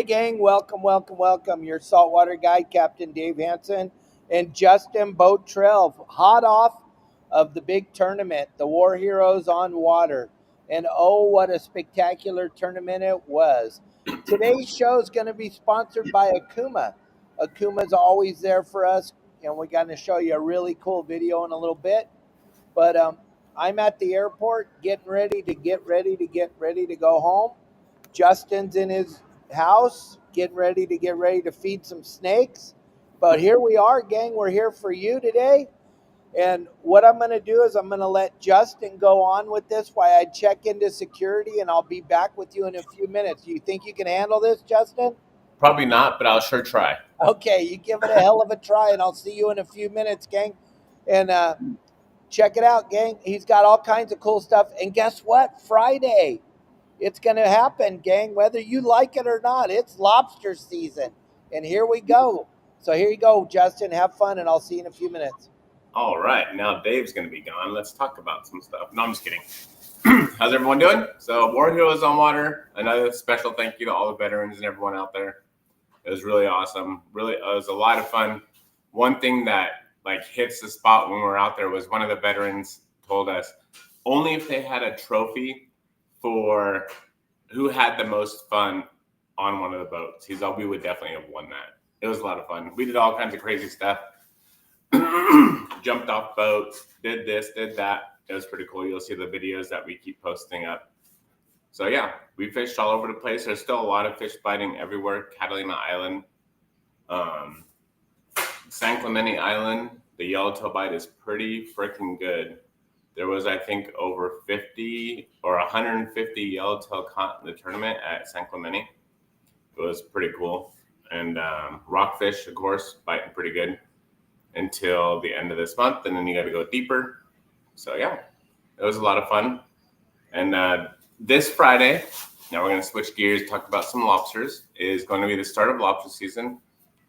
Hey gang, welcome. Your Saltwater Guide, Captain Dave Hansen and Justin Bottrell, hot off of the big tournament, the War Heroes on Water. And oh, what a spectacular tournament it was. Today's show is going to be sponsored by Okuma. Okuma's always there for us, and we're going to show you a really cool video in a little bit. But I'm at the airport getting ready to go home. Justin's in his house getting ready to feed some snakes. But here we are, gang. We're here for you today. And what I'm going to do is I'm going to let Justin go on with this while I check into security, and I'll be back with you in a few minutes. You think you can handle this, Justin? Probably not, but I'll sure try. Okay, you give it a hell of a try, and I'll see you in a few minutes, gang. And check it out, gang. He's got all kinds of cool stuff. And guess what? Friday. It's going to happen, gang, whether you like it or not. It's lobster season. And here we go. So here you go, Justin. Have fun, and I'll see you in a few minutes. All right. Now Dave's going to be gone. Let's talk about some stuff. No, I'm just kidding. How's everyone doing? So War Heroes on Water. Another special thank you to all the veterans and everyone out there. It was really awesome. Really, it was a lot of fun. One thing that hits the spot when we were out there was one of the veterans told us only if they had a trophy for who had the most fun on one of the boats. He's all, we would definitely have won that. It was a lot of fun. We did all kinds of crazy stuff. Jumped off boats, did this, did that. It was pretty cool. You'll see the videos that we keep posting up. So yeah, we fished all over the place. There's still a lot of fish biting everywhere. Catalina Island, San Clemente Island, the yellowtail bite is pretty freaking good. There was, I think, over 50 or 150 yellowtail caught in the tournament at San Clemente. It was pretty cool. And rockfish, of course, biting pretty good until the end of this month. And then you got to go deeper. So, yeah, it was a lot of fun. And this Friday, now we're going to switch gears, talk about some lobsters, is going to be the start of lobster season.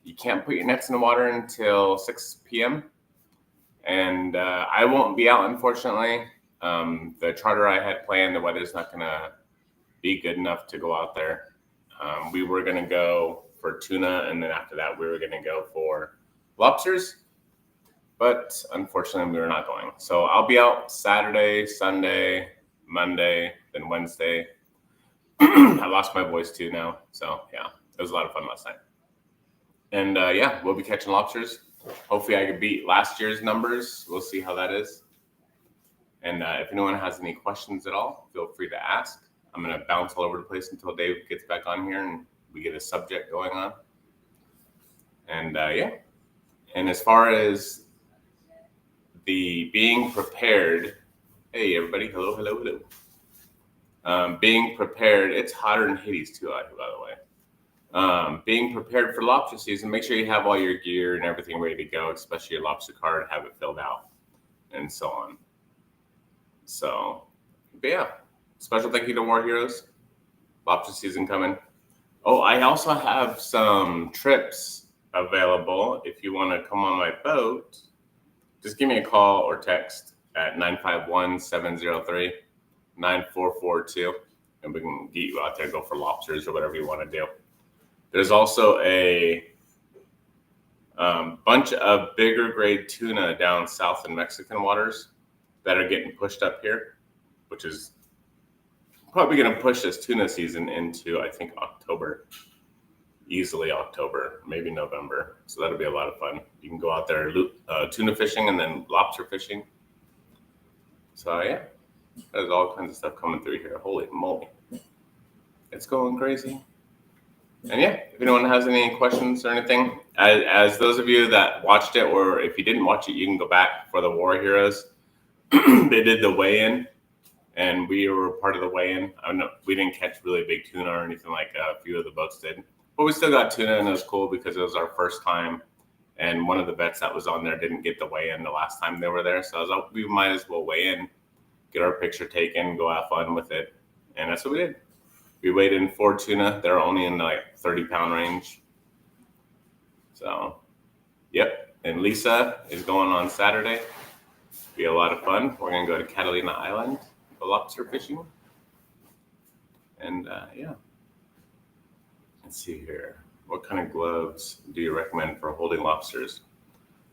You can't put your nets in the water until 6 p.m., and I won't be out, unfortunately. The charter I had planned, the weather's not going to be good enough to go out there. We were going to go for tuna, and then after that, we were going to go for lobsters. But unfortunately, we were not going. So I'll be out Saturday, Sunday, Monday, then Wednesday. I lost my voice too now. So yeah, it was a lot of fun last night. And yeah, we'll be catching lobsters. Hopefully I could beat last year's numbers. We'll see how that is. And if anyone has any questions at all, feel free to ask. I'm going to bounce all over the place until Dave gets back on here and we get a subject going on. And yeah. And as far as the being prepared, hey, everybody. Hello. Being prepared. It's hotter in Hades too, by the way. Being prepared for lobster season, make sure you have all your gear and everything ready to go, especially your lobster card, have it filled out, and so on. So, but yeah, special thank you to War Heroes. Lobster season coming. Oh, I also have some trips available. If you want to come on my boat, just give me a call or text at 951-703-9442, and we can get you out there, go for lobsters or whatever you want to do. There's also a bunch of bigger grade tuna down south in Mexican waters that are getting pushed up here, which is probably going to push this tuna season into, I think, October. Easily October, maybe November. So that'll be a lot of fun. You can go out there tuna fishing and then lobster fishing. So yeah, there's all kinds of stuff coming through here. Holy moly. It's going crazy. And yeah, if anyone has any questions or anything, as those of you that watched it, or if you didn't watch it, you can go back for the War Heroes. They did the weigh-in, and we were part of the weigh-in. I know we didn't catch really big tuna or anything like a few of the boats did, but we still got tuna, and it was cool because it was our first time. And one of the vets that was on there didn't get the weigh-in the last time they were there, so I was like, we might as well weigh in, get our picture taken, go have fun with it, and that's what we did. We weighed in 4 tuna. They're only in the 30-pound range. So, yep. And Lisa is going on Saturday. Be a lot of fun. We're going to go to Catalina Island for lobster fishing. And, yeah. let's see here. What kind of gloves do you recommend for holding lobsters?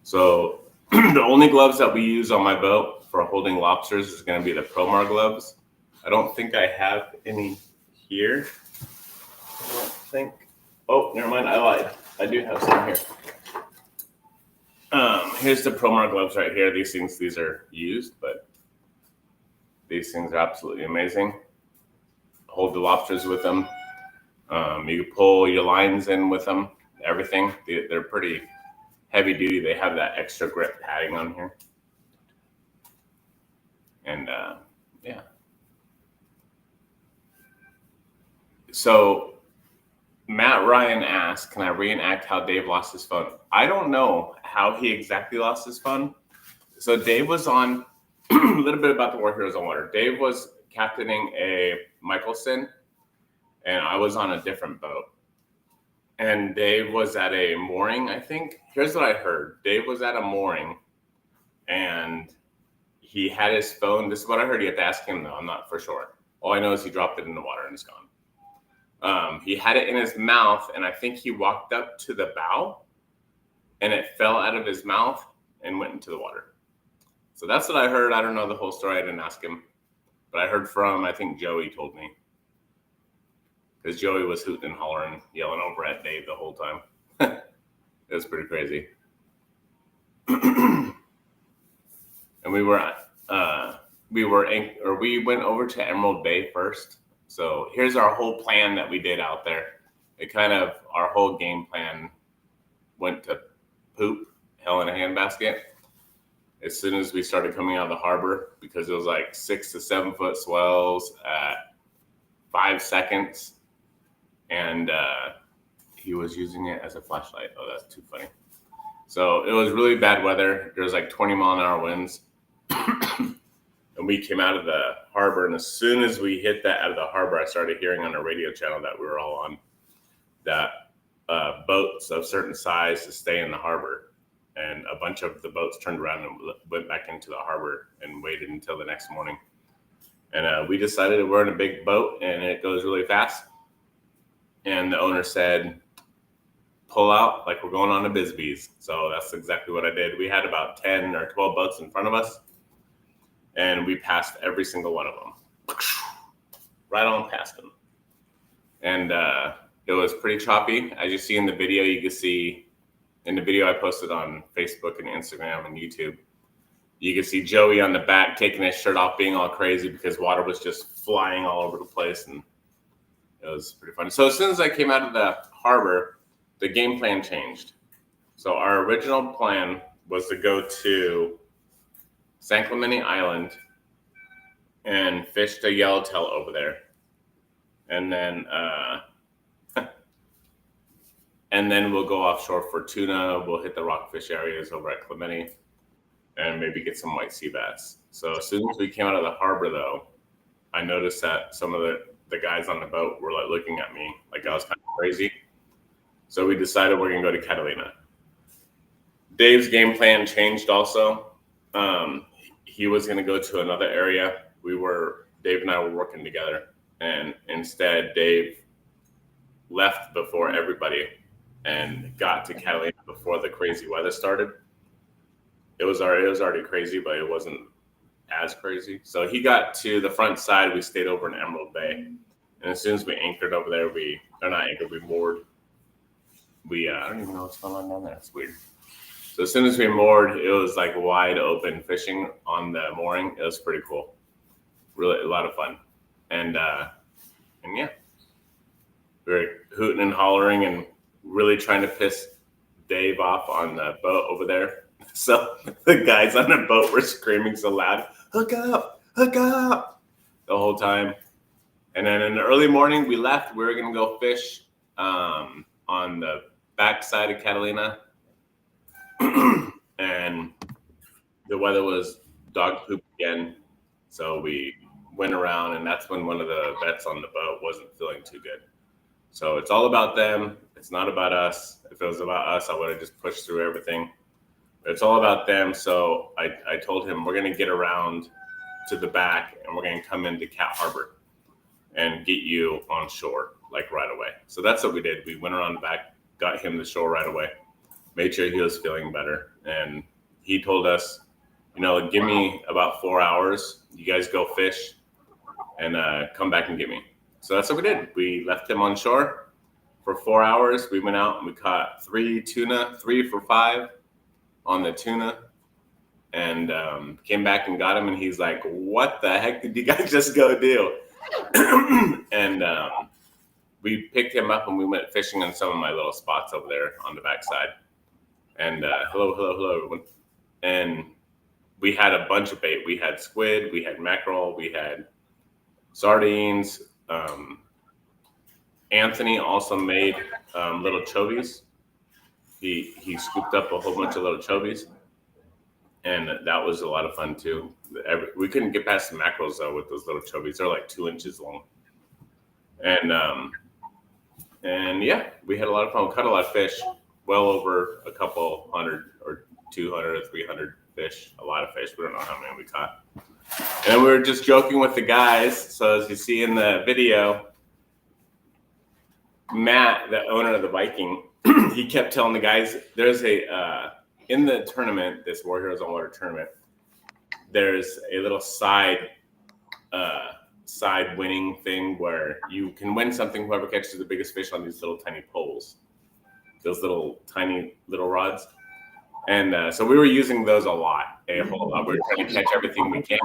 So the only gloves that we use on my boat for holding lobsters is going to be the Promar gloves. I don't think I have any here. I don't think. Oh, never mind. I lied. I do have some here. Here's the Promar gloves right here. These are used, but these things are absolutely amazing. Hold the lobsters with them. You can pull your lines in with them. Everything. They're pretty heavy duty. They have that extra grip padding on here. And yeah. So Matt Ryan asked, can I reenact how Dave lost his phone? I don't know how he exactly lost his phone. So Dave was on a little bit about the War Heroes on Water. Dave was captaining a Michelson, and I was on a different boat. And Dave was at a mooring, I think. Here's what I heard. Dave was at a mooring, and he had his phone. This is what I heard. You have to ask him, though. I'm not for sure. All I know is he dropped it in the water, and it's gone. He had it in his mouth, and I think he walked up to the bow, and it fell out of his mouth and went into the water. So that's what I heard. I don't know the whole story. I didn't ask him. But I heard from, I think Joey told me. Because Joey was hooting and hollering, yelling over at Dave the whole time. It was pretty crazy. And we went over to Emerald Bay first. So here's our whole plan that we did out there. Our whole game plan went to poop, hell in a handbasket. As soon as we started coming out of the harbor, because it was like 6 to 7 foot swells at 5 seconds. And he was using it as a flashlight. Oh, that's too funny. So it was really bad weather. There was like 20 mile an hour winds. And we came out of the harbor, and as soon as we hit that out of the harbor, I started hearing on a radio channel that we were all on that boats of certain size to stay in the harbor. And a bunch of the boats turned around and went back into the harbor and waited until the next morning. And we decided we're in a big boat, and it goes really fast. And the owner said, pull out like we're going on to Bisbee's. So that's exactly what I did. We had about 10 or 12 boats in front of us, and we passed every single one of them. Right on past them. And it was pretty choppy. As you see in the video, you can see in the video I posted on Facebook and Instagram and YouTube, you can see Joey on the back taking his shirt off, being all crazy because water was just flying all over the place. And it was pretty funny. So as soon as I came out of the harbor, the game plan changed. So our original plan was to go to San Clemente Island and fish the yellowtail over there. And then we'll go offshore for tuna. We'll hit the rockfish areas over at Clemente and maybe get some white sea bass. So as soon as we came out of the harbor, though, I noticed that some of the guys on the boat were like looking at me like I was kind of crazy. So we decided we're going to go to Catalina. Dave's game plan changed also. He was going to go to another area. Dave and I were working together, and instead Dave left before everybody and got to Catalina before the crazy weather started. It was already crazy, but it wasn't as crazy. So he got to the front side. We stayed over in Emerald Bay, and as soon as we anchored over there, we moored. I don't even know what's going on down there. It's weird. So as soon as we moored, it was like wide open fishing on the mooring. It was pretty cool. Really a lot of fun. And yeah, we were hooting and hollering and really trying to piss Dave off on the boat over there. So the guys on the boat were screaming so loud, hook up, the whole time. And then in the early morning, we left. We were going to go fish on the backside of Catalina. And the weather was dog poop again. So we went around, and that's when one of the vets on the boat wasn't feeling too good. So it's all about them. It's not about us. If it was about us, I would have just pushed through everything. But it's all about them. So I told him we're going to get around to the back, and we're going to come into Cat Harbor and get you on shore. like right away. So that's what we did. We went around the back, got him the shore right away, made sure he was feeling better. And he told us, give me about 4 hours. You guys go fish and come back and get me. So that's what we did. We left him on shore for 4 hours. We went out and we caught 3 tuna, 3 for 5 on the tuna, and came back and got him. And he's like, what the heck did you guys just go do? And we picked him up and we went fishing in some of my little spots over there on the backside. And hello. And we had a bunch of bait. We had squid, we had mackerel, we had sardines. Anthony also made little chovies. He scooped up a whole bunch of little chovies, and that was a lot of fun too. We couldn't get past the mackerels though with those little chovies. They're like 2 inches long. And yeah, we had a lot of fun. We caught a lot of fish, well over a couple hundred or 200 or 300 fish, a lot of fish. We don't know how many we caught. And then we were just joking with the guys. So as you see in the video, Matt, the owner of the Viking, he kept telling the guys, there's in the tournament, this War Heroes on Water tournament, there's a little side winning thing where you can win something, whoever catches the biggest fish on these little tiny poles, those little tiny little rods. And so we were using those a whole lot. We were trying to catch everything we can.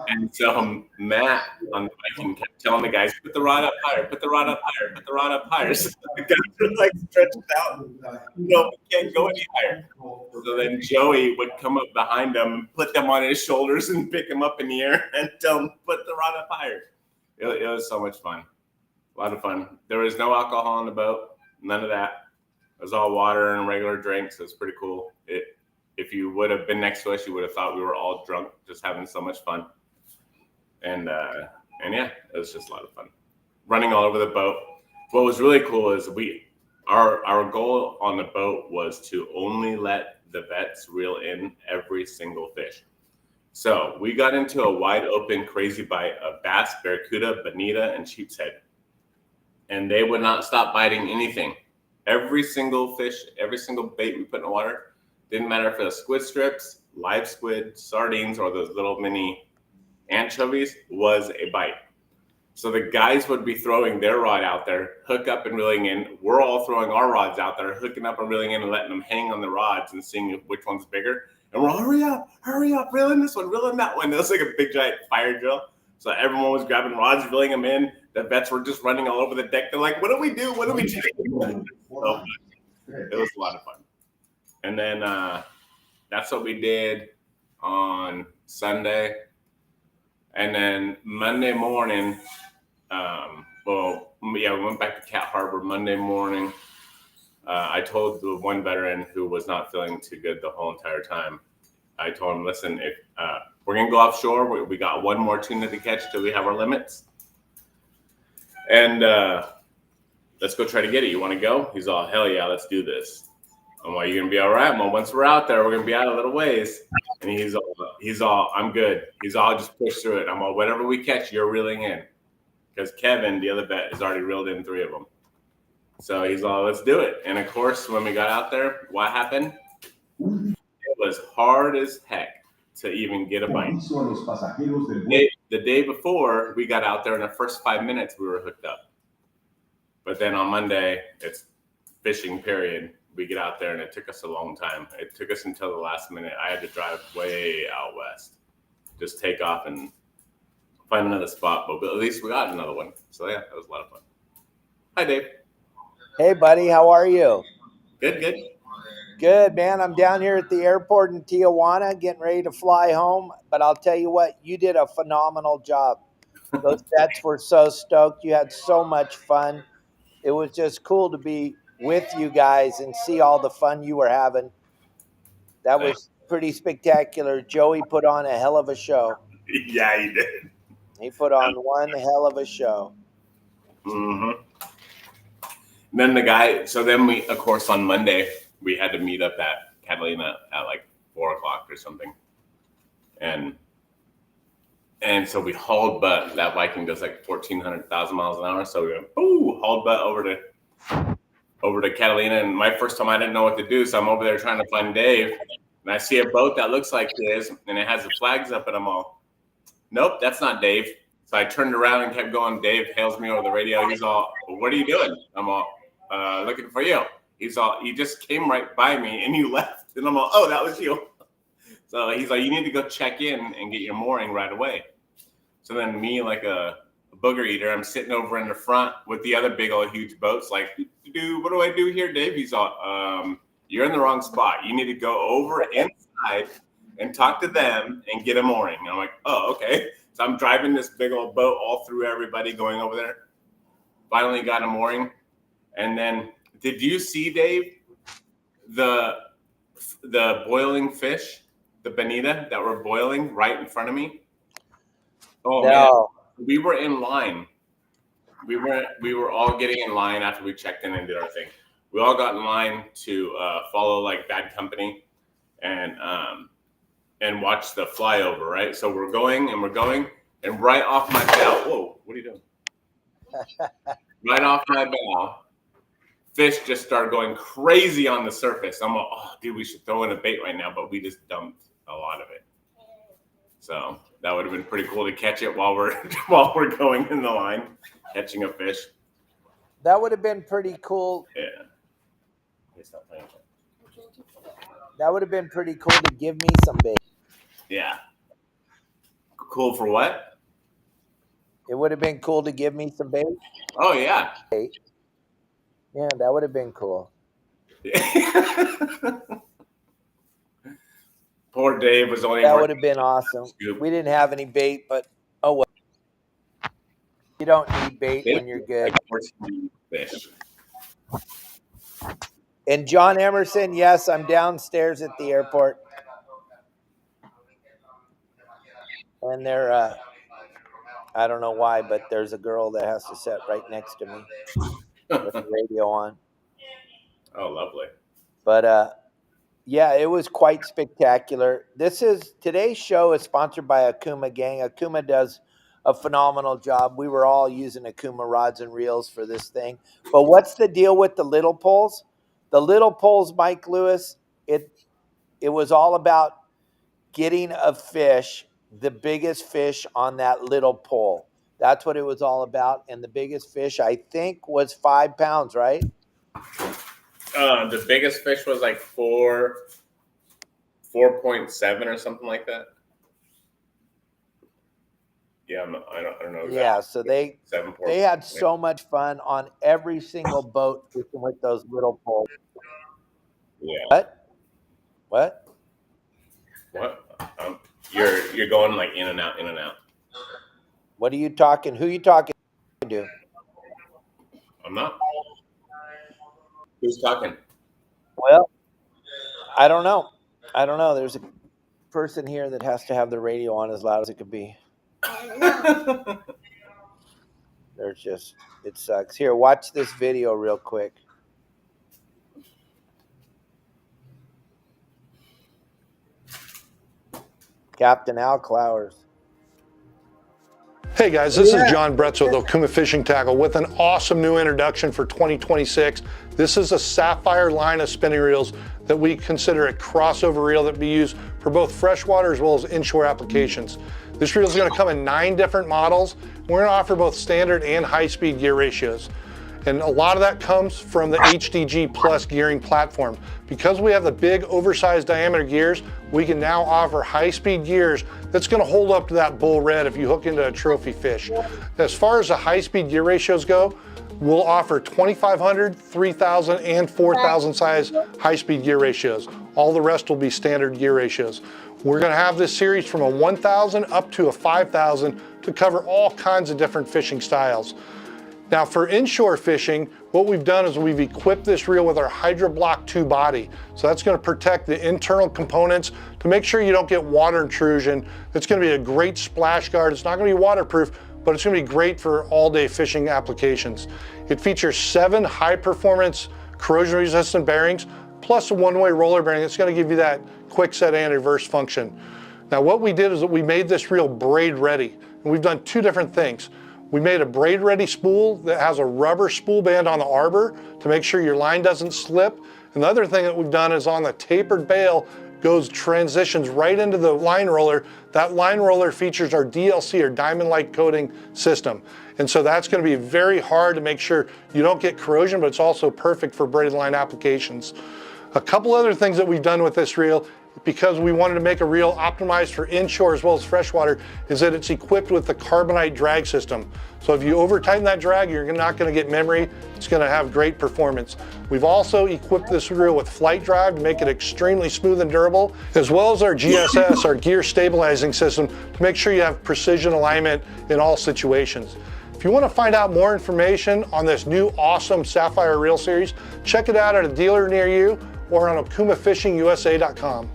And so Matt on the Viking kept telling the guys, put the rod up higher, put the rod up higher, put the rod up higher. So the guys were like stretched out. No, we can't go any higher. So then Joey would come up behind him and put them on his shoulders and pick him up in the air and tell him, put the rod up higher. It was so much fun. A lot of fun. There was no alcohol on the boat, none of that. It was all water and regular drinks. It was pretty cool. If you would have been next to us, you would have thought we were all drunk, just having so much fun. And yeah, it was just a lot of fun. Running all over the boat. What was really cool is our goal on the boat was to only let the vets reel in every single fish. So we got into a wide open crazy bite of bass, barracuda, bonita, and sheep's head. And they would not stop biting anything. Every single fish, every single bait we put in the water, didn't matter if it was squid strips, live squid, sardines, or those little mini anchovies, was a bite. So the guys would be throwing their rod out there, hook up and reeling in. We're all throwing our rods out there, hooking up and reeling in and letting them hang on the rods and seeing which one's bigger. And we're all, hurry up, reel in this one, reel in that one. It was like a big giant fire drill. So everyone was grabbing rods, reeling them in. The vets were just running all over the deck. They're like, what do we do? What do we do? So it was a lot of fun. And then that's what we did on Sunday. And then Monday morning, we went back to Cat Harbor Monday morning. I told the one veteran who was not feeling too good the whole entire time, I told him, listen, if we're going to go offshore, we got one more tuna to catch till we have our limits. And let's go try to get it. You want to go? He's all, hell yeah, let's do this. I'm like, you going to be all right? Well, once we're out there, we're going to be out a little ways. And he's all, I'm good. He's all, just push through it. I'm all, whatever we catch, you're reeling in. Because Kevin, the other vet, has already reeled in 3 of them. So he's all, let's do it. And of course, when we got out there, what happened? It was hard as heck to even get a bite. The day before we got out there, in the first 5 minutes, we were hooked up. But then on Monday, it's fishing period. We get out there and it took us a long time. It took us until the last minute. I had to drive way out west, just take off and find another spot. But at least we got another one. So yeah, that was a lot of fun. Hi, Dave. Hey, buddy. How are you? Good. Good, man. I'm down here at the airport in Tijuana getting ready to fly home. But I'll tell you what, you did a phenomenal job. Those vets were so stoked. You had so much fun. It was just cool to be with you guys and see all the fun you were having. That was pretty spectacular. Joey put on a hell of a show. Yeah, he did. He put on one hell of a show. Mm-hmm. Then then we, of course, on Monday, we had to meet up at Catalina at like 4 o'clock or something. And And so we hauled butt. That Viking does like 1,400 miles an hour. So we go, ooh, hauled butt over to Catalina. And my first time, I didn't know what to do. So I'm over there trying to find Dave. And I see a boat that looks like his, and it has the flags up, and I'm all, nope, that's not Dave. So I turned around and kept going. Dave hails me over the radio. He's all, well, what are you doing? I'm all, looking for you. He's all, you just came right by me and you left. And I'm all, oh, that was you. So he's like, you need to go check in and get your mooring right away. So then me, like a booger eater, I'm sitting over in the front with the other big old huge boats. Like, what do I do here, Dave? He's all, you're in the wrong spot. You need to go over inside and talk to them and get a mooring. And I'm like, oh, okay. So I'm driving this big old boat all through everybody going over there. Finally got a mooring. And then, did you see, Dave, the boiling fish, the bonita that were boiling right in front of me? Oh, no. Man. We were in line. We were all getting in line after we checked in and did our thing. We all got in line to follow like Bad Company and watch the flyover, right? So we're going, and right off my bow, whoa, what are you doing? Right off my bow, fish just started going crazy on the surface. I'm like, oh, dude, we should throw in a bait right now, but we just dumped a lot of it. So that would have been pretty cool to catch it while we're going in the line, catching a fish. That would have been pretty cool. Yeah. That would have been pretty cool to give me some bait. Yeah. Cool for what? It would have been cool to give me some bait. Oh, yeah. Bait. Yeah, that would have been cool. Poor Dave was only. That would have been awesome. We didn't have any bait, but oh well. You don't need bait when you're good. Fish. And John Emerson, yes, I'm downstairs at the airport. And there, I don't know why, but there's a girl that has to sit right next to me with the radio on. Oh, lovely. But yeah, it was quite spectacular. Today's show is sponsored by Okuma Gang. Okuma does a phenomenal job. We were all using Okuma rods and reels for this thing. But what's the deal with the little poles? The little poles, Mike Lewis, it was all about getting a fish, the biggest fish on that little pole. That's what it was all about. And the biggest fish, I think, was 5 pounds, right? The biggest fish was like 4.7 or something like that. Yeah, I don't know. Exactly. Yeah, so they had so much fun on every single boat fishing with those little poles. Yeah. What? You're going like in and out. What are you talking? Who are you talking to? I'm not. Who's talking? Well, I don't know. There's a person here that has to have the radio on as loud as it could be. It sucks. Here, watch this video real quick. Captain Al Clowers. Hey guys, this is John Bretz with Okuma Fishing Tackle with an awesome new introduction for 2026. This is a sapphire line of spinning reels that we consider a crossover reel that be used for both freshwater as well as inshore applications. This reel is going to come in 9 different models. We're going to offer both standard and high-speed gear ratios. And a lot of that comes from the HDG Plus gearing platform. Because we have the big oversized diameter gears, we can now offer high-speed gears that's going to hold up to that bull red if you hook into a trophy fish. As far as the high-speed gear ratios go, we'll offer 2,500, 3,000, and 4,000 size high-speed gear ratios. All the rest will be standard gear ratios. We're going to have this series from a 1,000 up to a 5,000 to cover all kinds of different fishing styles. Now for inshore fishing, what we've done is we've equipped this reel with our Hydro Block 2 body. So that's going to protect the internal components to make sure you don't get water intrusion. It's going to be a great splash guard. It's not going to be waterproof, but it's going to be great for all-day fishing applications. It features 7 high-performance corrosion-resistant bearings, plus a one-way roller bearing that's going to give you that quick set and reverse function. Now what we did is that we made this reel braid ready. And we've done two different things. We made a braid ready spool that has a rubber spool band on the arbor to make sure your line doesn't slip. And the other thing that we've done is on the tapered bail transitions right into the line roller. That line roller features our DLC, or diamond light coating system. And so that's going to be very hard to make sure you don't get corrosion, but it's also perfect for braided line applications. A couple other things that we've done with this reel, because we wanted to make a reel optimized for inshore as well as freshwater, is that it's equipped with the carbonite drag system. So if you over tighten that drag, you're not going to get memory. It's going to have great performance. We've also equipped this reel with flight drive to make it extremely smooth and durable, as well as our GSS, our gear stabilizing system, to make sure you have precision alignment in all situations. If you want to find out more information on this new awesome Sapphire reel series, check it out at a dealer near you or on okumafishingusa.com.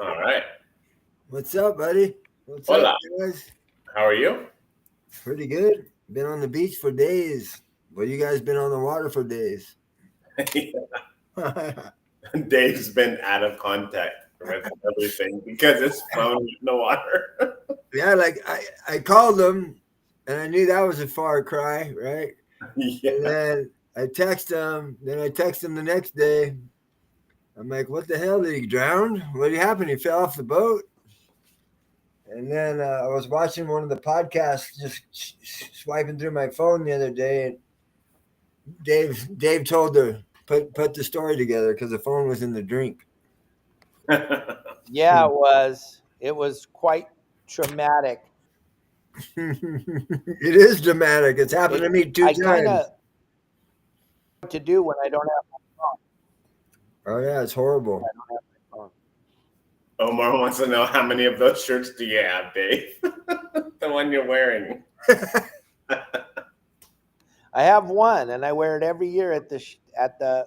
All right. What's up, buddy? What's Hola. up, guys? How are you? Pretty good. Been on the beach for days. Well, you guys been on the water for days. Dave's been out of contact with everything because his phone is in the water. Yeah, like I called him and I knew that was a far cry, right? Yeah. And then I text him. Then I text him the next day. I'm like, what the hell? Did he drown? What happened? He fell off the boat. And then I was watching one of the podcasts, just swiping through my phone the other day, and Dave told her put the story together because the phone was in the drink. Yeah, it was. It was quite traumatic. It is dramatic. It's happened to me two I times. kind of what to do when I don't have my phone. Oh yeah, it's horrible. I don't have my phone. Omar wants to know, how many of those shirts do you have, Dave? The one you're wearing. I have one, and I wear it every year at the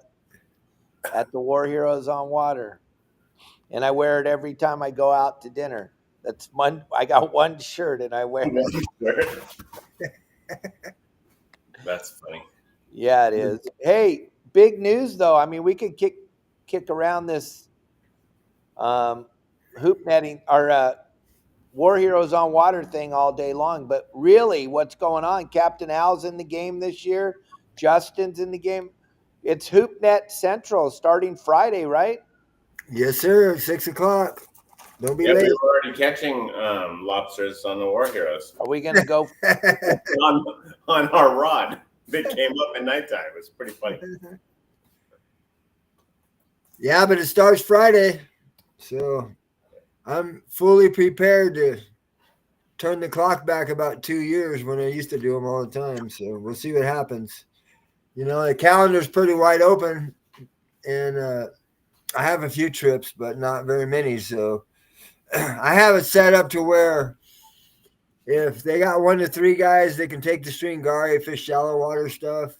War Heroes on Water, and I wear it every time I go out to dinner. I got one shirt, and I wear it. That's funny. Yeah, it is. Hey, big news though. I mean, we could kick around this hoop netting or War Heroes on Water thing all day long, but really what's going on? Captain Al's in the game this year. Justin's in the game. It's Hoop Net Central starting Friday, right? Yes, sir. 6 o'clock. Don't be late. We were already catching lobsters on the War Heroes. Are we going to go? on our rod. They came up at nighttime. It was pretty funny. Yeah, but it starts Friday. So I'm fully prepared to turn the clock back about 2 years when I used to do them all the time. So we'll see what happens. You know, the calendar's pretty wide open, and I have a few trips, but not very many. So I have it set up to where if they got 1 to 3 guys, they can take the stringari, fish shallow water stuff.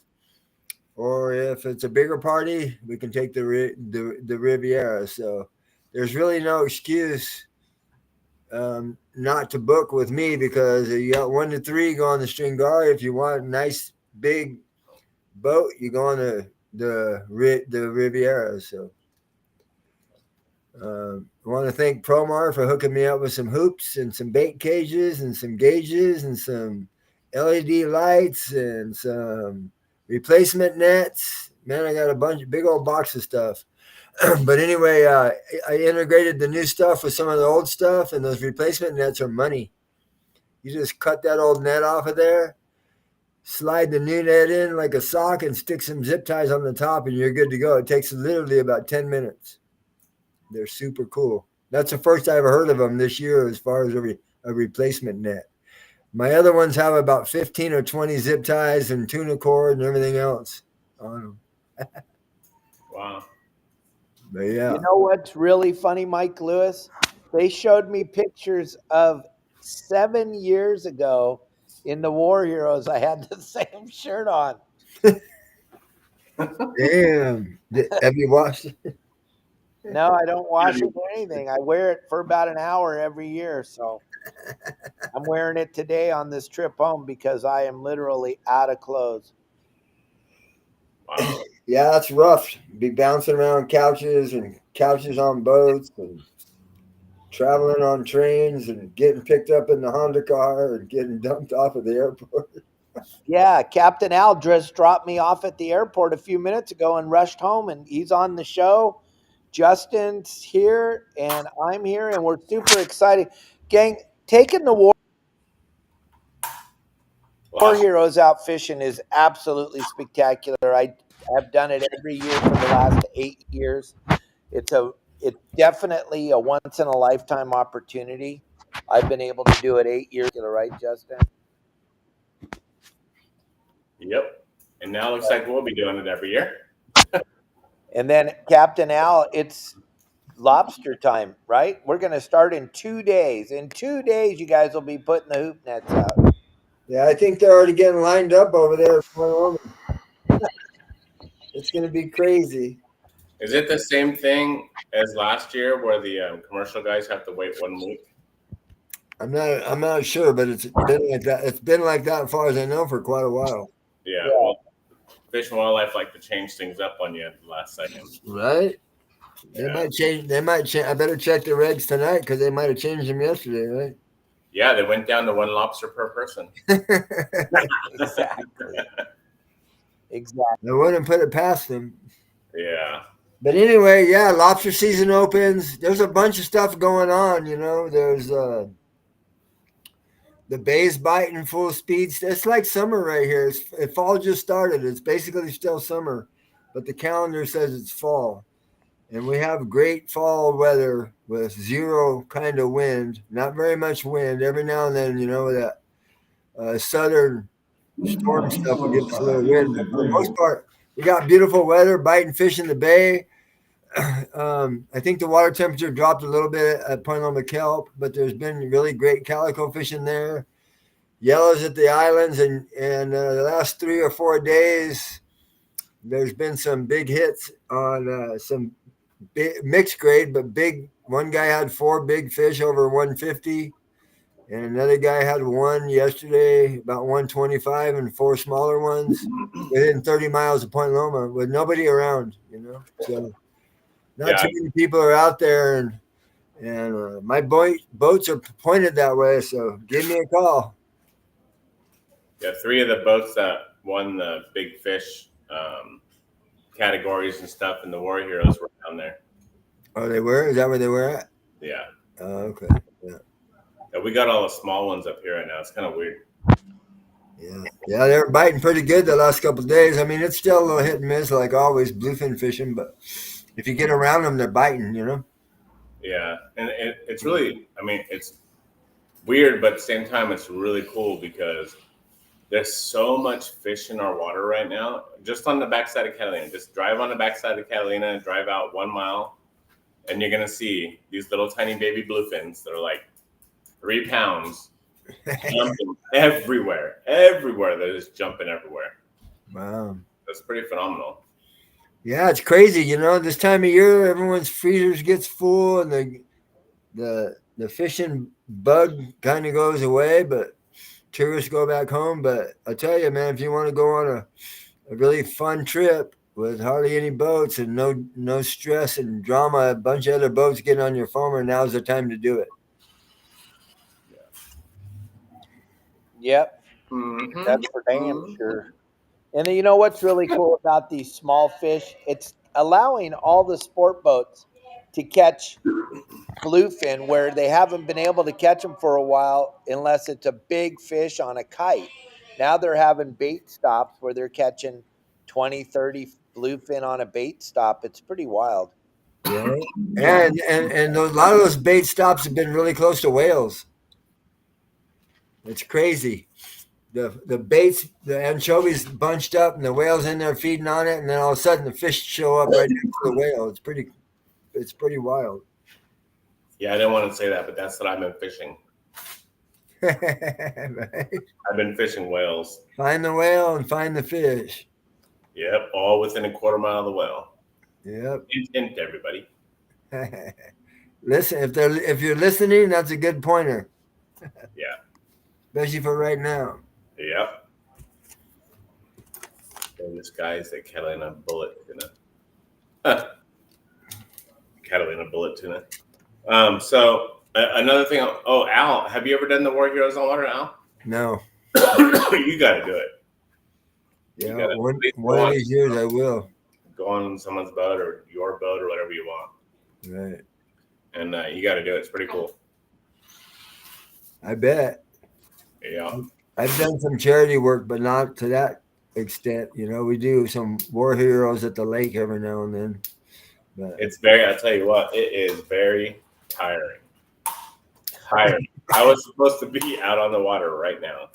Or if it's a bigger party, we can take the Riviera. So there's really no excuse not to book with me, because you got 1 to 3 go on the stringari. If you want a nice big boat, you go on the Riviera. So I want to thank Promar for hooking me up with some hoops and some bait cages and some gauges and some LED lights and some replacement nets. Man, I got a bunch of big old box of stuff. But anyway, I integrated the new stuff with some of the old stuff, and those replacement nets are money. You just cut that old net off of there, slide the new net in like a sock, and stick some zip ties on the top, and you're good to go. It takes literally about 10 minutes. They're super cool. That's the first I ever heard of them this year as far as a replacement net. My other ones have about 15 or 20 zip ties and tuna cord and everything else on them. Wow. But yeah. You know what's really funny, Mike Lewis? They showed me pictures of 7 years ago in the War Heroes. I had the same shirt on. Damn. Have you washed it? No, I don't wash it or anything. I wear it for about an hour every year. So I'm wearing it today on this trip home because I am literally out of clothes. Wow. Yeah, that's rough. Be bouncing around couches and couches on boats and traveling on trains and getting picked up in the Honda car and getting dumped off at the airport. Yeah, Captain Al just dropped me off at the airport a few minutes ago and rushed home, and he's on the show. Justin's here, and I'm here, and we're super excited. Gang, taking the War Heroes out fishing is absolutely spectacular. I have done it every year for the last 8 years. It's definitely a once in a lifetime opportunity. I've been able to do it 8 years, right, Justin? Yep. And now it looks like we'll be doing it every year. And then Captain Al, it's lobster time, right? We're going to start in 2 days. In 2 days, you guys will be putting the hoop nets out. Yeah, I think they're already getting lined up over there. It's going to be crazy. Is it the same thing as last year where the commercial guys have to wait 1 week? I'm not sure, but it's been like that. It's been like that as far as I know for quite a while. Yeah. Well, Fish and Wildlife like to change things up on you at the last second. Right? They Yeah. might change. They might change. I better check the regs tonight because they might have changed them yesterday, right? Yeah, they went down to 1 lobster per person. Exactly. Exactly. I wouldn't put it past them. Yeah. But anyway, yeah, lobster season opens. There's a bunch of stuff going on. There's the bay's biting full speed. It's like summer right here. Fall just started. It's basically still summer, but the calendar says it's fall. And we have great fall weather with zero kind of wind, not very much wind. Every now and then, that southern storm stuff will give us a little wind. But for the most part, we got beautiful weather, biting fish in the bay. I think the water temperature dropped a little bit at Point Loma Kelp, but there's been really great calico fishing there. Yellows at the islands, and the last 3 or 4 days, there's been some big hits on some big, mixed grade, but big. One guy had 4 big fish over 150, and another guy had one yesterday about 125, and 4 smaller ones within 30 miles of Point Loma with nobody around. So not too many people are out there, and my boats are pointed that way. So give me a call. Yeah, 3 of the boats that won the big fish categories and stuff in the War Heroes were down there. Oh, they were? Is that where they were at? Yeah. Oh, okay. Yeah. We got all the small ones up here right now. It's kind of weird. Yeah, they're biting pretty good the last couple of days. I mean, it's still a little hit and miss, like always, bluefin fishing. But if you get around them, they're biting. Yeah, and it's really, I mean, it's weird, but at the same time, it's really cool because there's so much fish in our water right now. Just on the backside of Catalina, just drive on the backside of Catalina, drive out 1 mile, and you're gonna see these little tiny baby bluefins that are like 3 pounds. Jumping everywhere. They're just jumping everywhere. Wow. That's pretty phenomenal. Yeah, it's crazy. This time of year, everyone's freezers gets full and the fishing bug kind of goes away, but tourists go back home. But I tell you, man, if you want to go on a really fun trip with hardly any boats and no stress and drama, a bunch of other boats getting on your foamer, now's the time to do it. Yep. Mm-hmm. That's for damn sure. And you know what's really cool about these small fish? It's allowing all the sport boats to catch bluefin where they haven't been able to catch them for a while unless it's a big fish on a kite. Now they're having bait stops where they're catching 20, 30 bluefin on a bait stop. It's pretty wild. Yeah. And a lot of those bait stops have been really close to whales. It's crazy. The baits, the anchovies bunched up, and the whale's in there feeding on it, and then all of a sudden the fish show up right next to the whale. It's pretty wild. Yeah, I didn't want to say that, but that's what I've been fishing. Right. I've been fishing whales. Find the whale and find the fish. Yep, all within a quarter mile of the whale. Yep. Hint, everybody. Listen, if you're listening, that's a good pointer. Yeah. Especially for right now. Yep. And this guy is the Catalina bullet tuna. Catalina bullet tuna. So another thing. Oh, Al, have you ever done the War Heroes on Water, Al? No. You got to do it. Yeah, one of these years I will. Go on someone's boat or your boat or whatever you want. Right. And you got to do it. It's pretty cool. I bet. Yeah. I've done some charity work, but not to that extent. You know, we do some war heroes at the lake every now and then. But It's I'll tell you what, it is very tiring. Tiring. I was supposed to be out on the water right now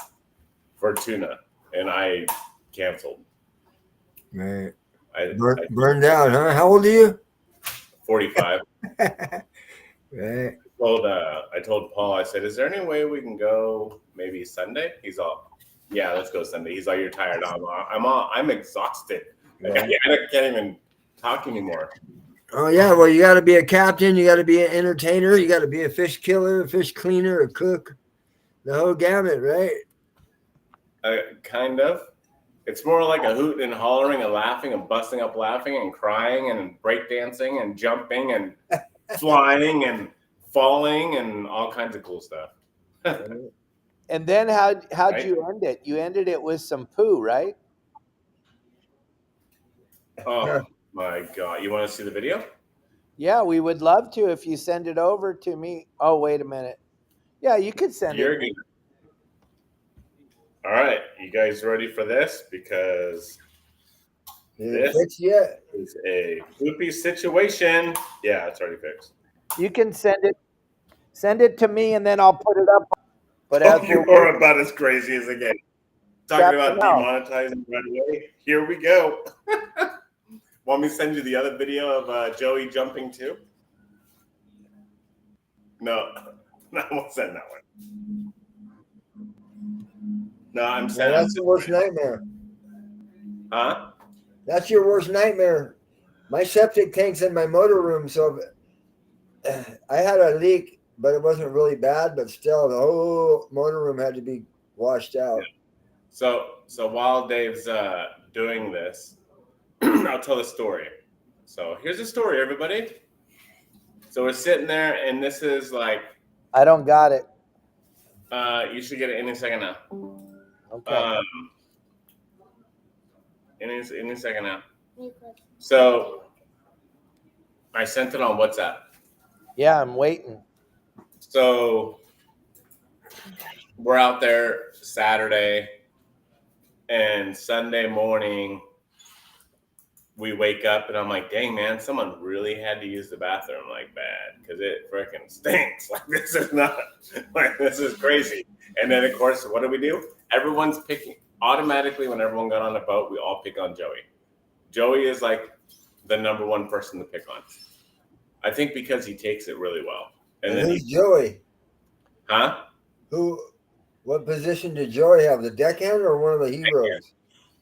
for tuna, and I canceled. right. I burned out, huh? How old are you? 45. Right. I told Paul, I said, is there any way we can go maybe Sunday? He's all, yeah, let's go Sunday. He's like, you're tired. I'm exhausted. Like, Right. I can't even talk anymore. Oh yeah, well you got to be a captain, you got to be an entertainer, you got to be a fish killer, a fish cleaner, a cook, the whole gamut, right? Kind of. It's more like a hooting and hollering and laughing and busting up laughing and crying and breakdancing and jumping and flying and falling and all kinds of cool stuff. And then how'd Right? you end it? You ended it with some poo, right? Oh my God. You want to see the video? Yeah, we would love to if you send it over to me. Oh, wait a minute. Yeah, you could send You're it. good. All right. You guys ready for this? Because this is a poopy situation. Yeah, it's already fixed. You can send it to me, and then I'll put it up. But Oh, you are about as crazy as it gets. Talking about Captain, demonetizing right away. Here we go. Want me to send you the other video of Joey jumping too? No, I won't send that one. No, I'm sending. That's the worst nightmare. Huh? That's your worst nightmare. My septic tank's in my motor room, so I had a leak, but it wasn't really bad. But still, the whole motor room had to be washed out. Yeah. So while Dave's doing this, I'll tell the story. So here's the story, everybody. So we're sitting there, and this is like. I don't got it. You should get it any second now. Okay. Any second now. So I sent it on WhatsApp. Yeah, I'm waiting. So we're out there Saturday, and Sunday morning we wake up, and I'm like, dang, man, someone really had to use the bathroom like bad because it freaking stinks. Like, this is not, like, this is crazy. And then, of course, what do? Everyone's picking. Automatically, when everyone got on the boat, we all pick on Joey. Joey is like the number one person to pick on. I think because he takes it really well. And then who's Joey? Huh? What position did Joey have? The deckhand or one of the heroes?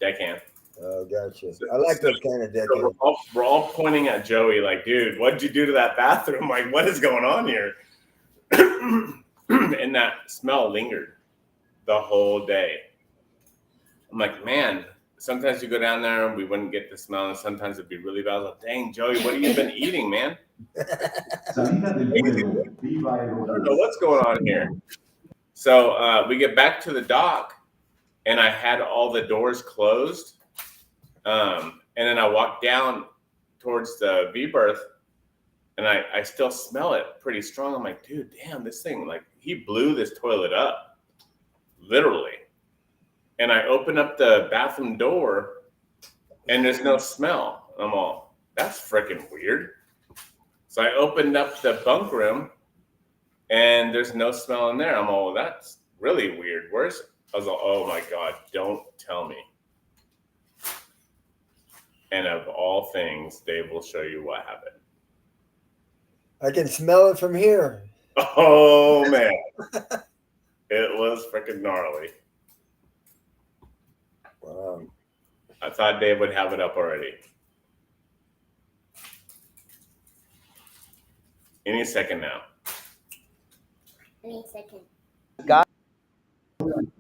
Deckhand. Oh, gotcha. I like those kind of deckhands. So we're all pointing at Joey like, dude, what'd you do to that bathroom? Like, what is going on here? And that smell lingered the whole day. I'm like, man, sometimes you go down there and we wouldn't get the smell, and sometimes it'd be really bad. I was like, dang, Joey, what have you been eating, man? I don't know what's going on here. So we get back to the dock, and I had all the doors closed. And then I walked down towards the V-berth, and I still smell it pretty strong. I'm like, dude, damn, this thing, like, he blew this toilet up, literally. And I open up the bathroom door, and there's no smell. I'm all, that's freaking weird. So I opened up the bunk room, and there's no smell in there. I'm all, that's really weird. I was like, oh my God, don't tell me. And of all things, Dave will show you what happened. I can smell it from here. Oh, man. It was freaking gnarly. Wow. I thought Dave would have it up already. Any second now. Any second.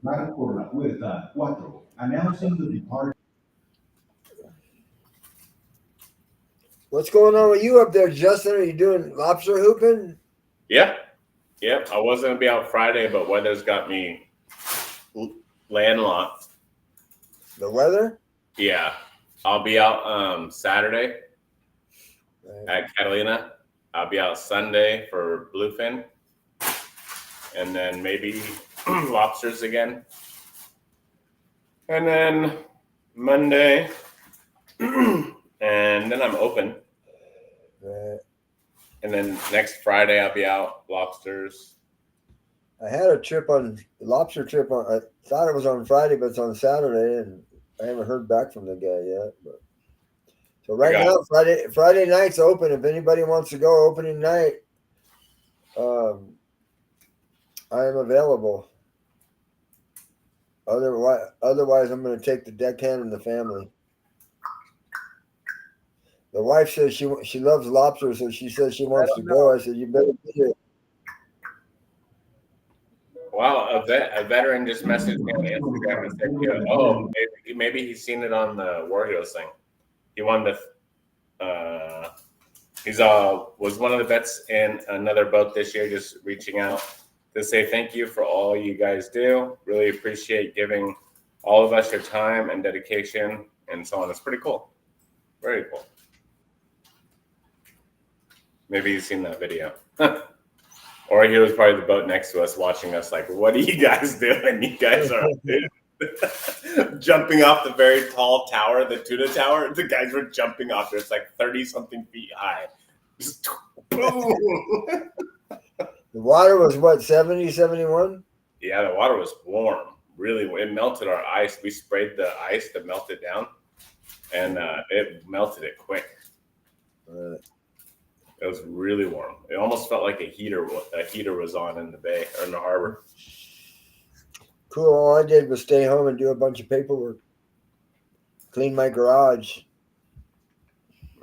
por la puerta 4, announcing the departure. What's going on with you up there, Justin? Are you doing lobster hooping? Yeah. Yep. I was gonna be out Friday, but weather's got me landlocked. The weather? Yeah. I'll be out Saturday at Catalina. I'll be out Sunday for Bluefin. And then maybe lobsters again. And then Monday. And then I'm open. Right. And then next Friday I'll be out lobsters. I had a lobster trip on. I thought it was on Friday, but it's on Saturday, and I haven't heard back from the guy yet. But so right now, Friday night's open. If anybody wants to go opening night, I am available. Otherwise, I'm going to take the deckhand and the family. The wife says she loves lobster, so she says she wants to go. I said, you better be here. Wow, a veteran just messaged me on Instagram and said, "Oh, maybe he's seen it on the War Heroes thing. He wanted to. He's was one of the vets in another boat this year, just reaching out to say thank you for all you guys do. Really appreciate giving all of us your time and dedication and so on. It's pretty cool, very cool. Maybe he's seen that video." Or he was probably the boat next to us watching us like, what are you guys doing? You guys are jumping off the very tall tower, the tuna tower. The guys were jumping off there. It's like 30-something feet high. Just boom. The water was what, 70, 71? Yeah, the water was warm. Really, it melted our ice. We sprayed the ice to melt it down, and it melted it quick. It was really warm. It almost felt like a heater was on in the bay or in the harbor. Cool. All I did was stay home and do a bunch of paperwork. Clean my garage.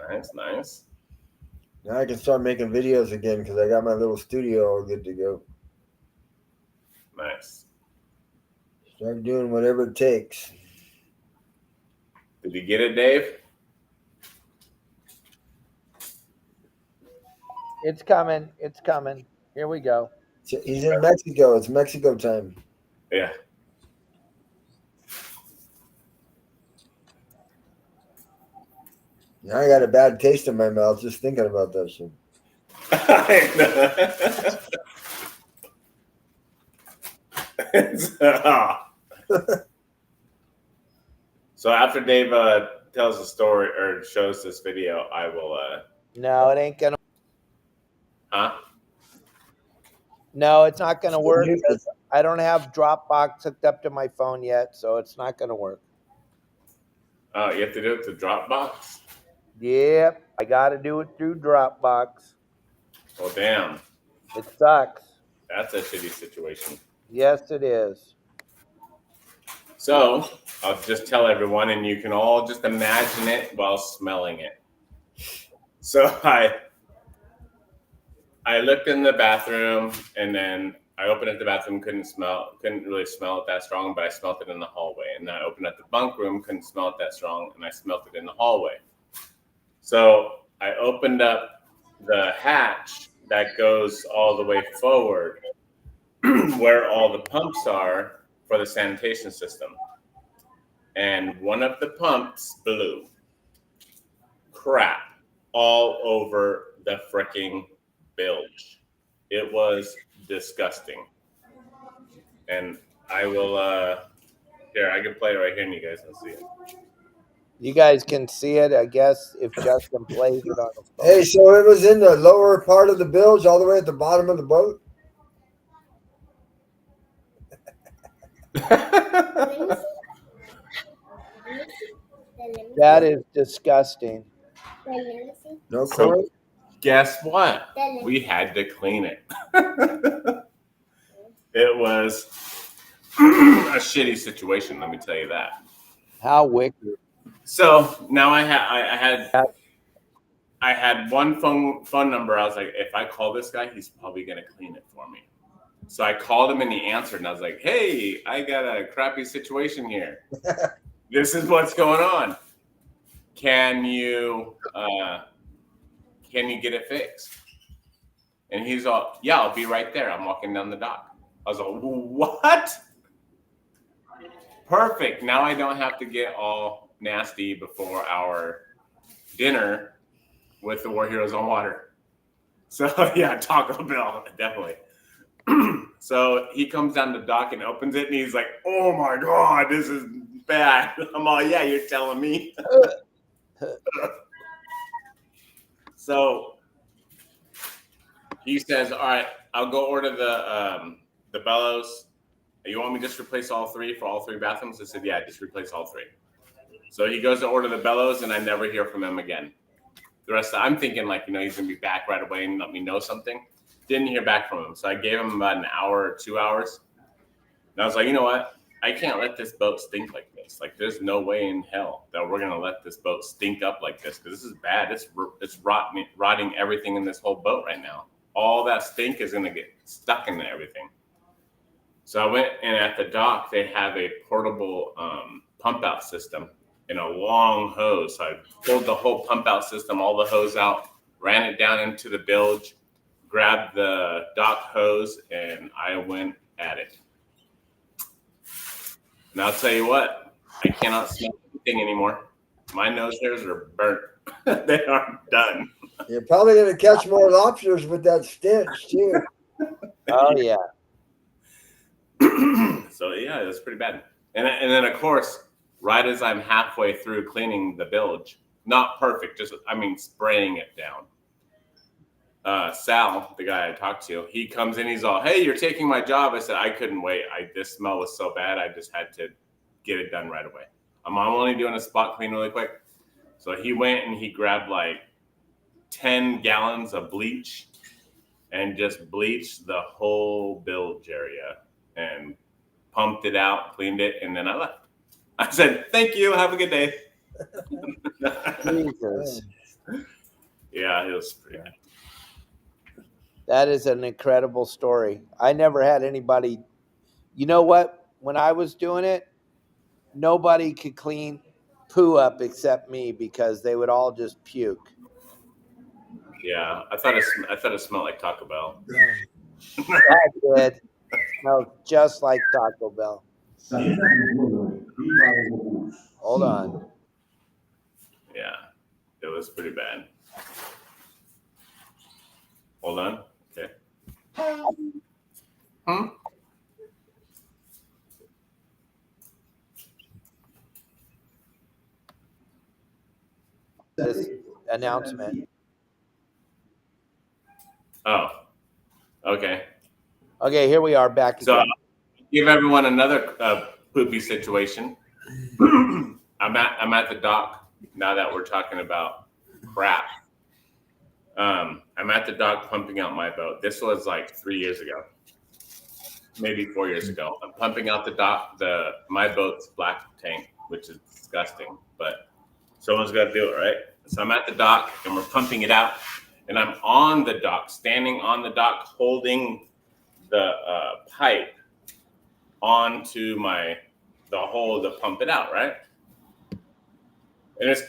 Nice. Now I can start making videos again because I got my little studio all good to go. Nice. Start doing whatever it takes. Did you get it, Dave? It's coming. It's coming. Here we go. He's in Mexico. It's Mexico time. Yeah. Now I got a bad taste in my mouth just thinking about that shit. So after Dave tells the story or shows this video, I will. No, it ain't gonna. Huh? No, it's not gonna work. I don't have Dropbox hooked up to my phone yet, so it's not gonna work. Oh, you have to do it to Dropbox? Yep, I got to do it through Dropbox. Oh, damn. It sucks. That's a shitty situation. Yes, it is. So I'll just tell everyone, and you can all just imagine it while smelling it. So I looked in the bathroom, and then I opened up the bathroom, couldn't really smell it that strong, but I smelled it in the hallway. And then I opened up the bunk room, couldn't smell it that strong, and I smelled it in the hallway. So I opened up the hatch that goes all the way forward where all the pumps are for the sanitation system. And one of the pumps blew. Crap all over the freaking bilge. It was disgusting. And I will, here, I can play it right here and you guys can see it. You guys can see it, I guess, if Justin plays it on the phone. Hey, so it was in the lower part of the bilge all the way at the bottom of the boat? That is disgusting. No So corn? guess what? We had to clean it. It was a shitty situation, let me tell you that. How wicked. So now I had one phone number. I was like, if I call this guy, he's probably gonna clean it for me. So I called him and he answered, and I was like, "Hey, I got a crappy situation here. This is what's going on. Can you get it fixed?" And he's all, "Yeah, I'll be right there. I'm walking down the dock." I was like, "What? Perfect. Now I don't have to get all nasty before our dinner with the War Heroes on Water." So yeah, Taco Bell, definitely. So he comes down the dock and opens it, and he's like, "Oh my God, this is bad." I'm all, "Yeah, you're telling me." So he says, "All right, I'll go order the bellows. You want me to just replace all three for all three bathrooms?" I said, "Yeah, just replace all three." So he goes to order the bellows, and I never hear from him again. The rest I'm thinking, like, he's going to be back right away and let me know something. Didn't hear back from him. So I gave him about an hour or 2 hours. And I was like, you know what? I can't let this boat stink like this. Like, there's no way in hell that we're going to let this boat stink up like this, because this is bad. It's rotting everything in this whole boat right now. All that stink is going to get stuck into everything. So I went, and at the dock, they have a portable pump out system and a long hose. So I pulled the whole pump out system, all the hose out, ran it down into the bilge, grabbed the dock hose, and I went at it. And I'll tell you what, I cannot smell anything anymore. My nose hairs are burnt. They are done. You're probably going to catch more lobsters with that stench, too. Oh, yeah. So, yeah, it was pretty bad. And then, of course, right as I'm halfway through cleaning the bilge, not perfect, spraying it down. Sal, the guy I talked to, he comes in, he's all, "Hey, you're taking my job." I said, "I couldn't wait. This smell was so bad, I just had to get it done right away. I'm only doing a spot clean really quick." So he went and he grabbed like 10 gallons of bleach and just bleached the whole bilge area and pumped it out, cleaned it, and then I left. I said, "Thank you. Have a good day." Jesus. Yeah, it was pretty bad. That is an incredible story. I never had anybody. You know what? When I was doing it, nobody could clean poo up except me, because they would all just puke. Yeah, I thought it smelled like Taco Bell. That did. Smelled just like Taco Bell. Hold on. Yeah, it was pretty bad. Hold on. Okay. This announcement. Oh, okay. Okay, here we are back So again. give everyone another poopy situation. I'm at the dock now that we're talking about crap. I'm at the dock pumping out my boat. This was like 3 years ago, maybe 4 years ago. I'm pumping out the dock, my boat's black tank, which is disgusting, but someone's got to do it, right? So I'm at the dock and we're pumping it out, and I'm on the dock, standing on the dock, holding the pipe onto the hole to pump it out, right? And it's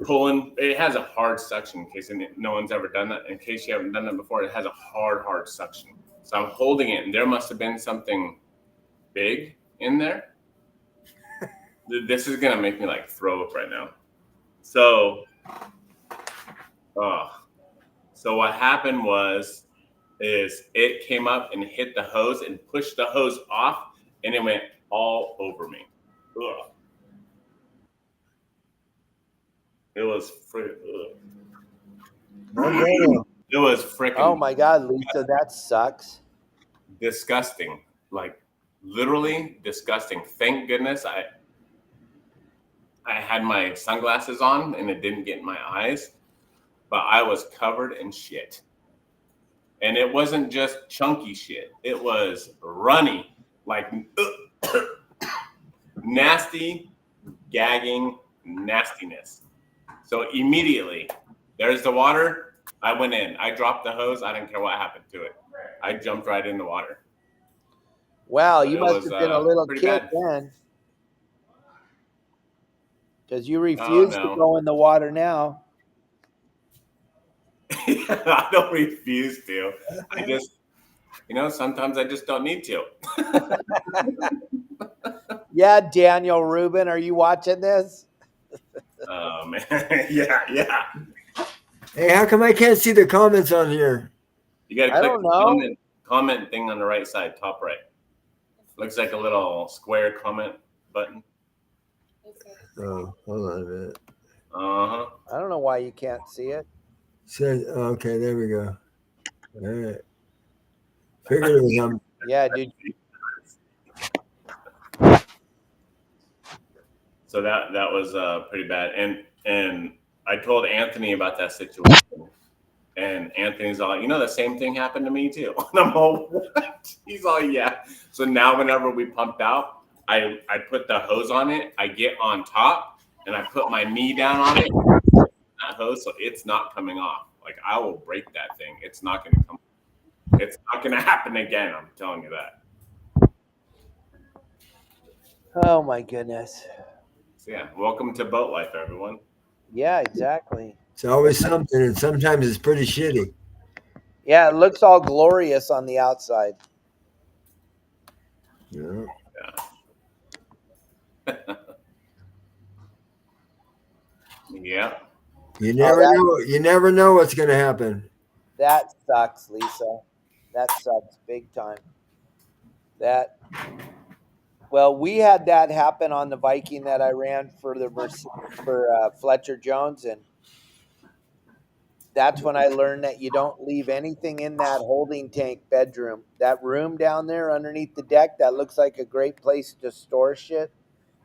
pulling. It has a hard suction, in case no one's ever done that. In case you haven't done that before, it has a hard suction. So I'm holding it, and there must have been something big in there. This is gonna make me like throw up right now. So what happened is it came up and hit the hose and pushed the hose off, and it went all over me. Ugh. It was freaking. It was freaking. Oh my God, Lisa, that sucks. Disgusting. Like, literally disgusting. Thank goodness I had my sunglasses on and it didn't get in my eyes, but I was covered in shit. And it wasn't just chunky shit. It was runny, like nasty, gagging nastiness. So immediately, there's the water. I went in. I dropped the hose. I didn't care what happened to it. I jumped right in the water. Wow, So you it must was, have been a little pretty kid bad. then. Because you Oh, refuse to no. go in the water now. I don't refuse to. I just, sometimes I just don't need to. Yeah, Daniel Rubin, are you watching this? Oh, man. Yeah. Hey, how come I can't see the comments on here? You got to I click don't the know. comment thing on the right side, top right. Looks like a little square comment button. Oh, hold on a minute. Uh-huh. I don't know why you can't see it. Says, okay, there we go. All right. Figured it was Yeah, dude. So that was pretty bad. And I told Anthony about that situation. And Anthony's all, the same thing happened to me too. And I'm all, what? He's all, yeah. So now whenever we pumped out, I put the hose on it. I get on top and I put my knee down on it. That hose, so it's not coming off. Like I will break that thing. It's not going to come. It's not going to happen again. I'm telling you that. Oh my goodness. So yeah, welcome to boat life, everyone. Yeah, exactly. It's always something, and sometimes it's pretty shitty. Yeah, it looks all glorious on the outside. Yeah. Yeah. You never know. You never know what's going to happen. That sucks, Lisa. That sucks big time. Well, we had that happen on the Viking that I ran for Fletcher Jones, and that's when I learned that you don't leave anything in that holding tank bedroom. That room down there underneath the deck that looks like a great place to store shit.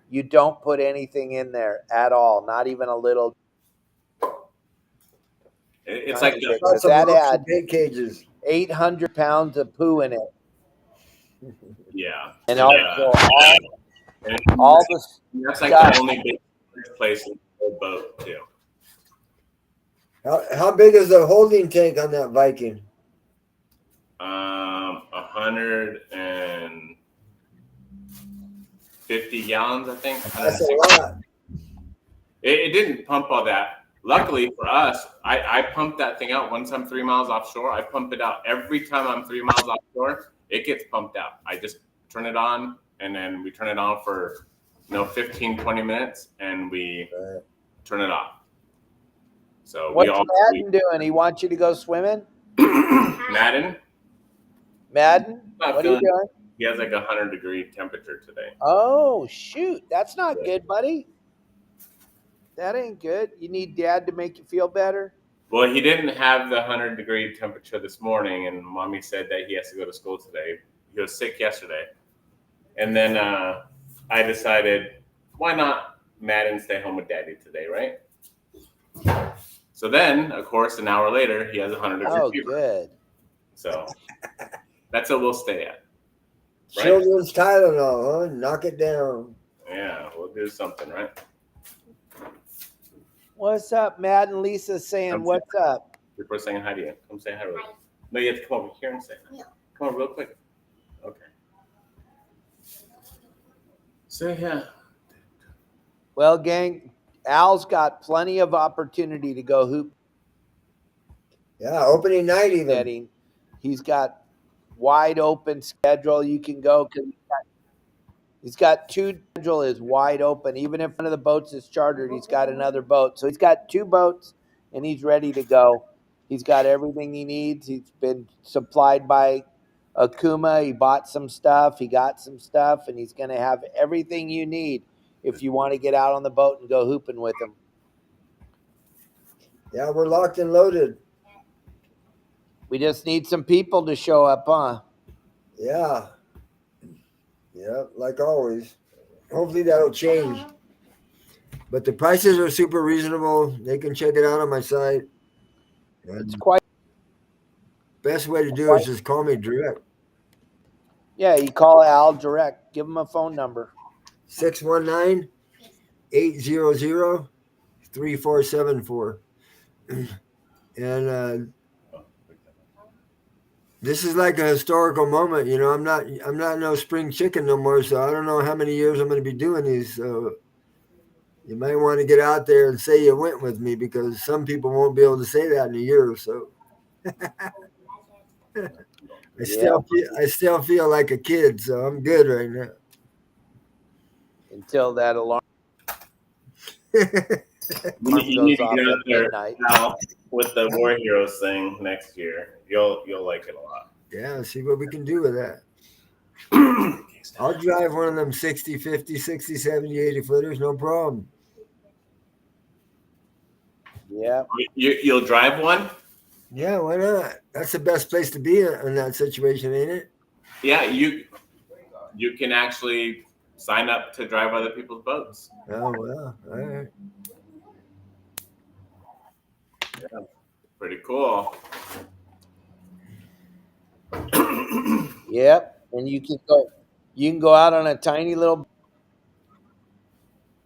You don't put anything in there at all, not even a little. It's like the, Because that had bait cages. 800 pounds of poo in it, yeah. and And, also and all the that's like stuff. the only big place in the boat too. How big is the holding tank on that Viking? 150 gallons, I think. That's a lot. It didn't pump all that. Luckily for us, I pump that thing out once I'm 3 miles offshore. I pump it out every time I'm 3 miles offshore. It gets pumped out. I just turn it on, and then we turn it on for 15, 20 minutes, and we turn it off. So What's Madden doing? He wants you to go swimming? Madden? Madden? What are you doing? He has like 100-degree temperature today. Oh, shoot. That's not good, buddy. That ain't good. You need Dad to make you feel better? Well, he didn't have the 100-degree temperature this morning, and Mommy said that he has to go to school today. He was sick yesterday. And then I decided, why not Madden stay home with Daddy today, right? So then, of course, an hour later, he has 100-degree fever. Good. So that's what we'll stay at. Right? Children's Tylenol, huh? Knock it down. Yeah, we'll do something, right? What's up, Madden? Lisa saying, what's up? People are saying hi to you. Come say hi to us. No, you have to come over here and say hi. Come on, real quick. Okay. Say yeah. Well, gang, Al's got plenty of opportunity to go hoop. Yeah, opening night even. He's got wide open schedule. You can go because he's got two. Schedule is wide open. Even if one of the boats is chartered, he's got another boat. So he's got two boats, and he's ready to go. He's got everything he needs. He's been supplied by Okuma. He bought some stuff. He got some stuff, and he's going to have everything you need if you want to get out on the boat and go hooping with him. Yeah, we're locked and loaded. We just need some people to show up, huh? Yeah. Yeah, like always. Hopefully that'll change. But the prices are super reasonable. They can check it out on my site. It's quite. Best way to do it is just call me direct. Yeah, you call Al direct. Give him a phone number. 619-800-3474. And this is like a historical moment. You know, I'm not no spring chicken no more, so I don't know how many years I'm going to be doing these. So you might want to get out there and say you went with me, because some people won't be able to say that in a year or so. I still feel like a kid, so I'm good right now. Until that alarm You goes need to off get out at there midnight. now with the War Heroes thing next year. You'll like it a lot. Yeah, see what we can do with that. I'll drive one of them 60, 50, 60, 70, 80 footers, no problem. Yeah. You'll drive one? Yeah, why not? That's the best place to be in that situation, ain't it? Yeah, you can actually sign up to drive other people's boats. Oh, well, all right. Yeah, pretty cool. Yep. And you can go out on a tiny little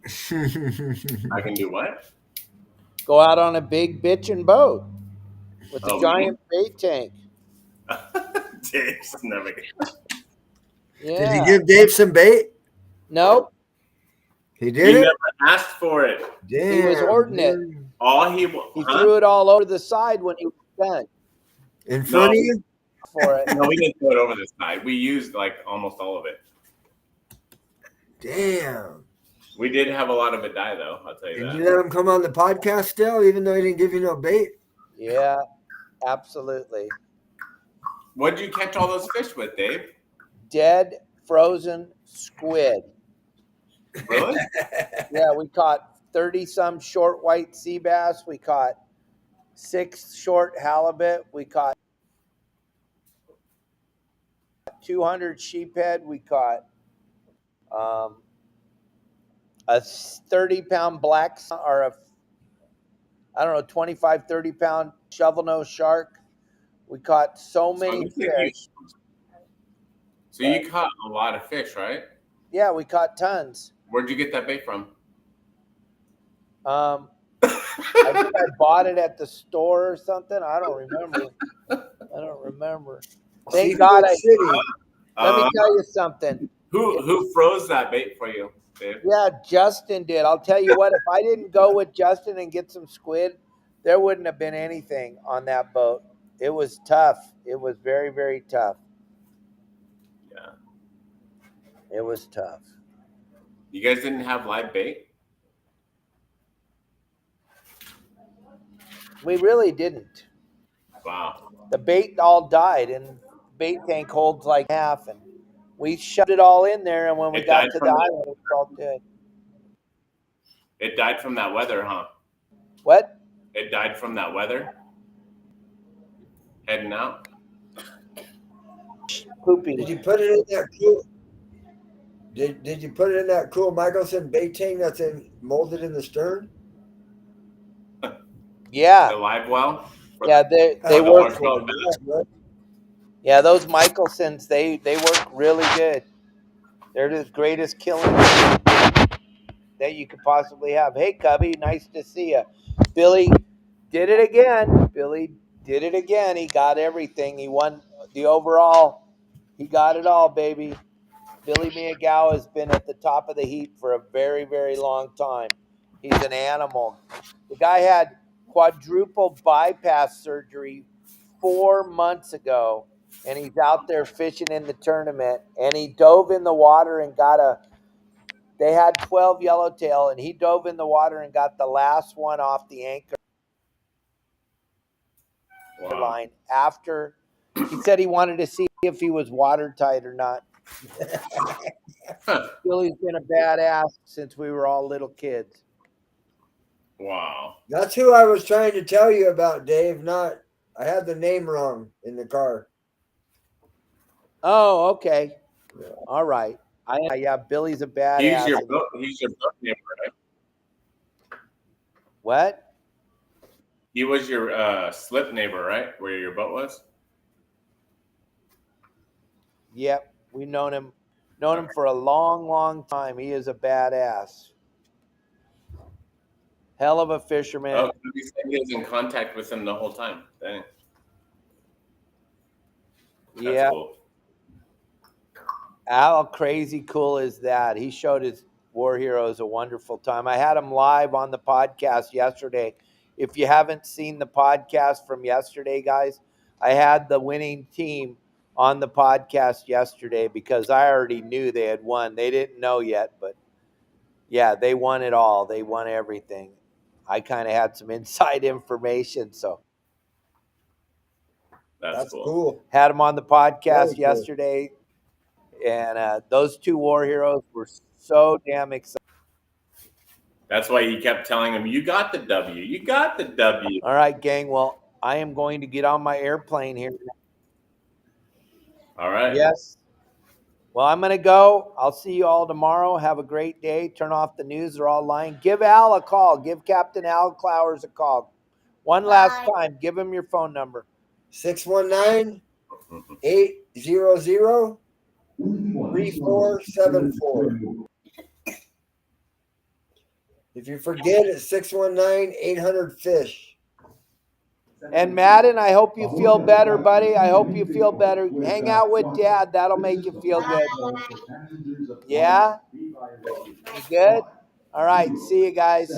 I can do what? go out on a big bitchin' boat with a Oh, giant bait tank. Dave's never gonna. Yeah. Did you give Dave some bait? Nope. He did He it? never asked for it. Damn, He was hoarding it. All he threw it all over the side when he was done in front of you? for it. No, we didn't throw it over the side. We used like almost all of it. Damn. We did have a lot of it die, though. I'll tell you And that. you let him come on the podcast still, even though he didn't give you no bait? Yeah, absolutely. What did you catch all those fish with, Dave? Dead, frozen squid. Really? Yeah, we caught 30-some short white sea bass. We caught 6 short halibut. We caught 200 sheephead. We caught a 30-pound black, or I don't know, 25, 30-pound shovel nose shark. We caught so many fish. So you caught a lot of fish, right? Yeah, we caught tons. Where'd you get that bait from? I think I bought it at the store or something. I don't remember. Thank God Let me tell you something. Who froze that bait for you, Dave? Yeah, Justin did. I'll tell you what, if I didn't go with Justin and get some squid, there wouldn't have been anything on that boat. It was tough. It was very, very tough. Yeah. It was tough. You guys didn't have live bait? We really didn't. Wow. The bait all died, and the bait tank holds like half, and we shoved it all in there, and when we got to the island, it was all dead. It died from that weather, huh? What? It died from that weather? Heading out? Poopy. Did you put it in that cool? Did you put it in that cool Michelson bait tank that's molded in the stern? Yeah. The live well? Yeah, they work. Yeah, those Michelsons, they work really good. They're the greatest killing that you could possibly have. Hey, Cubby, nice to see you. Billy did it again. He got everything. He won the overall. He got it all, baby. Billy Miyagawa has been at the top of the heap for a very, very long time. He's an animal. The guy had quadruple bypass surgery 4 months ago, and he's out there fishing in the tournament, and he dove in the water and they had 12 yellowtail, and he dove in the water and got the last one off the anchor line after. He said he wanted to see if he was watertight or not. Billy's been a badass since we were all little kids. Wow. That's who I was trying to tell you about, Dave. I had the name wrong in the car. Oh, okay. Yeah. All right. Yeah, Billy's a badass. He's your boat neighbor, right? What? He was your slip neighbor, right? Where your boat was? Yep. We've known him for a long, long time. He is a badass. Hell of a fisherman. Oh, he was in contact with him the whole time. Dang. That's Yeah. cool. How crazy cool is that? He showed his War Heroes a wonderful time. I had him live on the podcast yesterday. If you haven't seen the podcast from yesterday, guys, I had the winning team on the podcast yesterday because I already knew they had won. They didn't know yet, but yeah, they won it all. They won everything. I kind of had some inside information, so That's cool. cool. had them on the podcast Very cool. yesterday, and those two War Heroes were so damn excited. That's why he kept telling him, "You got the W. You got the W." All right, gang. Well, I am going to get on my airplane here. All right. Yes. Well, I'm going to go. I'll see you all tomorrow. Have a great day. Turn off the news. They're all lying. Give Al a call. Give Captain Al Clowers a call. One last time. Give him your phone number. 619-800-3474. If you forget, it's 619-800-FISH. And Madden, I hope you feel better, buddy. I hope you feel better. Hang out with Dad. That'll make you feel good. Yeah? You good? All right. See you guys.